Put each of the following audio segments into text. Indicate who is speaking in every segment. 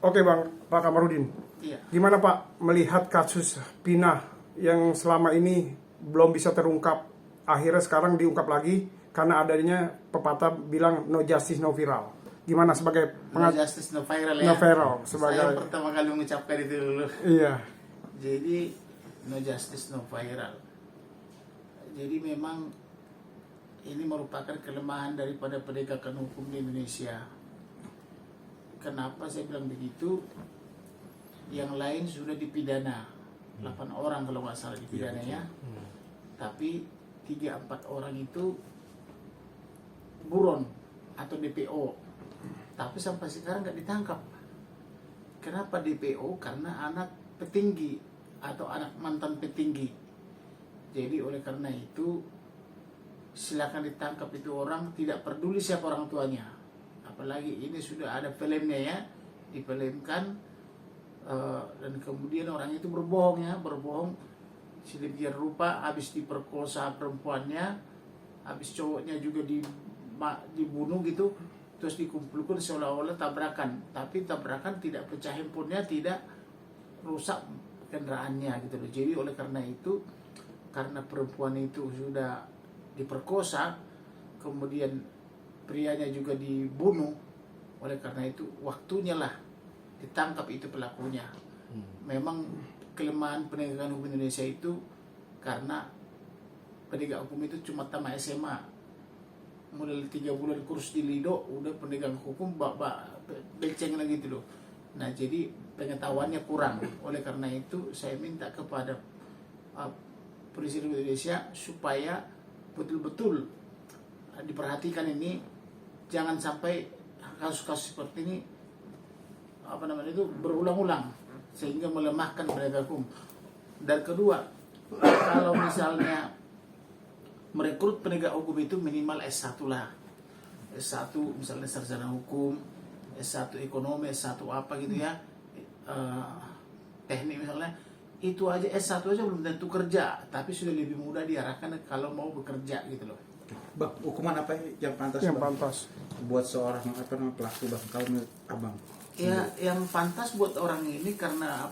Speaker 1: Oke Bang, Pak Kamarudin.
Speaker 2: Iya.
Speaker 1: Gimana Pak melihat kasus Pina yang selama ini belum bisa terungkap, akhirnya sekarang diungkap lagi karena adanya pepatah bilang no justice no viral. Gimana sebagai
Speaker 2: No justice no viral ya.
Speaker 1: no viral
Speaker 2: Saya
Speaker 1: sebagai
Speaker 2: pertama kali mengucapkan itu dulu.
Speaker 1: iya.
Speaker 2: Jadi no justice no viral. Jadi memang ini merupakan kelemahan daripada penegakan hukum di Indonesia. Kenapa saya bilang begitu? Yang lain sudah dipidana, 8 orang kalau nggak salah dipidananya. Tapi 3-4 orang itu buron atau DPO. Tapi sampai sekarang nggak ditangkap. Kenapa DPO? Karena anak petinggi atau anak mantan petinggi. Jadi oleh karena itu silakan ditangkap itu orang, tidak peduli siapa orang tuanya. Apalagi ini sudah ada filmnya ya, difilmkan dan kemudian orang itu berbohong sedemikian rupa, habis diperkosa perempuannya, habis cowoknya juga dibunuh gitu, terus dikumpulkan seolah-olah tabrakan, tapi tabrakan tidak pecah handphonenya, tidak rusak kendaraannya gitu loh. Jadi oleh karena itu, karena perempuan itu sudah diperkosa, kemudian prianya juga dibunuh, oleh karena itu waktunya lah ditangkap itu pelakunya. Memang kelemahan penegakan hukum Indonesia itu karena penegak hukum itu cuma tamat SMA, mulai 3 bulan kursus di Lido udah penegak hukum beceng lagi gitu loh. Nah jadi pengetahuannya kurang. Oleh karena itu saya minta kepada Presiden Indonesia supaya betul-betul diperhatikan ini, jangan sampai kasus-kasus seperti ini berulang-ulang sehingga melemahkan penegak hukum. Dan kedua, kalau misalnya merekrut penegak hukum itu minimal S1 lah. S1 misalnya sarjana hukum, S1 ekonomi, S1 apa gitu ya, teknik misalnya, itu aja S1 aja belum tentu kerja, tapi sudah lebih mudah diarahkan kalau mau bekerja gitu loh.
Speaker 3: Bang, hukuman apa yang pantas?
Speaker 1: Yang
Speaker 3: Bang,
Speaker 1: pantas
Speaker 3: buat seorang pelaku, Bang, kalau menurut Abang?
Speaker 2: Ya, yang pantas buat orang ini karena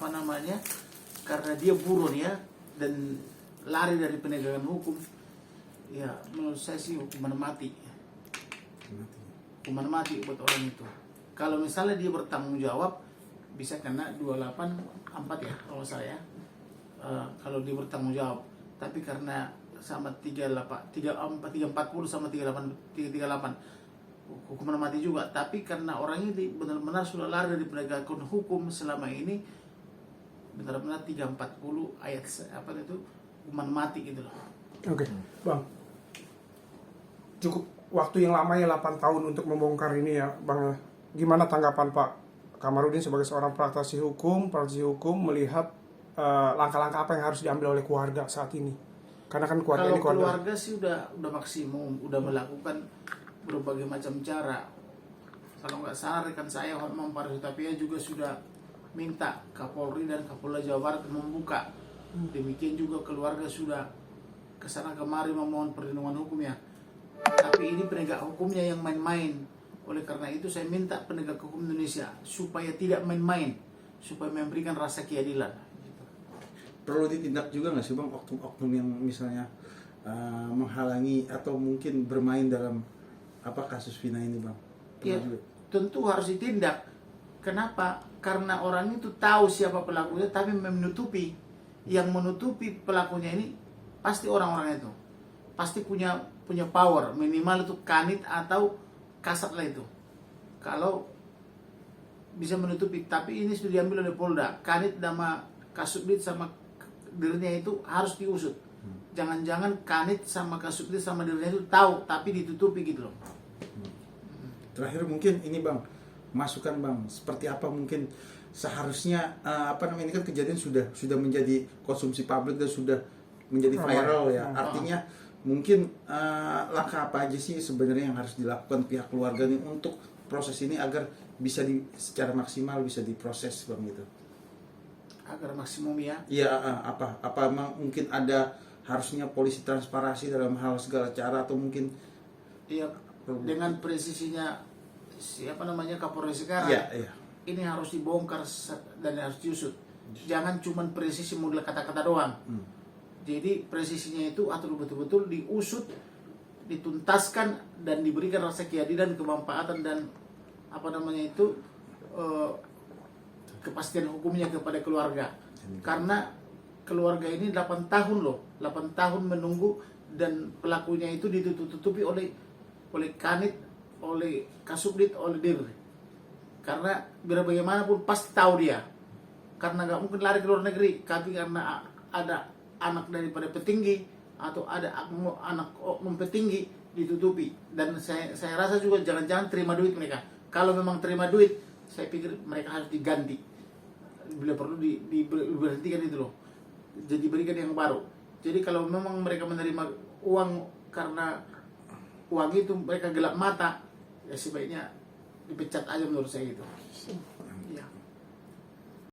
Speaker 2: karena dia buron ya dan lari dari penegakan hukum. Ya, menurut saya sih hukuman mati. Hukuman mati buat orang itu. Kalau misalnya dia bertanggung jawab, bisa kena 284 ya kalau saya. Kalau dia bertanggung jawab. Tapi karena sama 340 sama 38 hukuman mati juga. Tapi karena orang ini benar-benar sudah lari dari penegakan hukum selama ini, benar-benar 340 ayat itu hukuman mati gitu loh.
Speaker 1: Oke, Bang. Cukup waktu yang lama ya 8 tahun untuk membongkar ini ya, Bang. Gimana tanggapan Pak Kamarudin sebagai seorang praktisi hukum melihat langkah-langkah apa yang harus diambil oleh keluarga saat ini? Karena kan keluarga
Speaker 2: kalau
Speaker 1: ini
Speaker 2: keluarga sih udah maksimum, udah melakukan berbagai macam cara. Kalau nggak salah rekan saya Hotman Paris Hutapea juga sudah minta Kapolri dan Kapolda Jawa Barat membuka. Demikian juga keluarga sudah kesana kemari memohon perlindungan hukum ya. Tapi ini penegak hukumnya yang main-main. Oleh karena itu saya minta penegak hukum Indonesia supaya tidak main-main, supaya memberikan rasa keadilan.
Speaker 3: Perlu ditindak juga nggak sih, Bang, oknum-oknum yang misalnya menghalangi atau mungkin bermain dalam kasus Vina ini, Bang?
Speaker 2: Ya, tentu harus ditindak. Kenapa? Karena orang itu tahu siapa pelakunya tapi menutupi. Yang menutupi pelakunya ini pasti orang-orang itu. Pasti punya power, minimal itu kanit atau kasat lah itu. Kalau bisa menutupi, tapi ini sudah diambil oleh Polda. Kanit sama Kasubdit sama dirinya itu harus diusut. Jangan-jangan Kanit sama Kasubdit sama dirinya itu tahu tapi ditutupi gitu loh.
Speaker 3: Terakhir mungkin ini, Bang, masukan, Bang, seperti apa mungkin seharusnya ini kan kejadian sudah menjadi konsumsi publik dan sudah menjadi viral ya. Artinya mungkin langkah apa aja sih sebenarnya yang harus dilakukan pihak keluarga nih untuk proses ini agar bisa secara maksimal bisa diproses, Bang, gitu.
Speaker 2: Agar maksimum ya.
Speaker 3: Iya, apa mungkin ada harusnya polisi transparansi dalam hal segala cara atau mungkin
Speaker 2: Iya, dengan presisinya Kapolri sekarang.
Speaker 3: Iya.
Speaker 2: ini harus dibongkar dan harus diusut. Jangan cuma presisi model kata-kata doang. Jadi presisinya itu atau betul-betul diusut, dituntaskan dan diberikan rasa keadilan, kemanfaatan dan apa namanya itu kepastian hukumnya kepada keluarga. Karena keluarga ini 8 tahun loh, 8 tahun menunggu dan pelakunya itu ditutup-tutupi oleh Kanit, oleh Kasubdit, oleh Dir. Karena biar bagaimanapun pasti tahu dia. Karena nggak mungkin lari ke luar negeri, tapi karena ada anak daripada petinggi atau ada anak oknum petinggi ditutupi. Dan saya rasa juga jangan-jangan terima duit mereka. Kalau memang terima duit, saya pikir mereka harus diganti. Bila perlu diberhentikan itu loh. Jadi berikan yang baru. Jadi kalau memang mereka menerima uang karena uang itu mereka gelap mata, ya sebaiknya dipecat aja menurut saya gitu.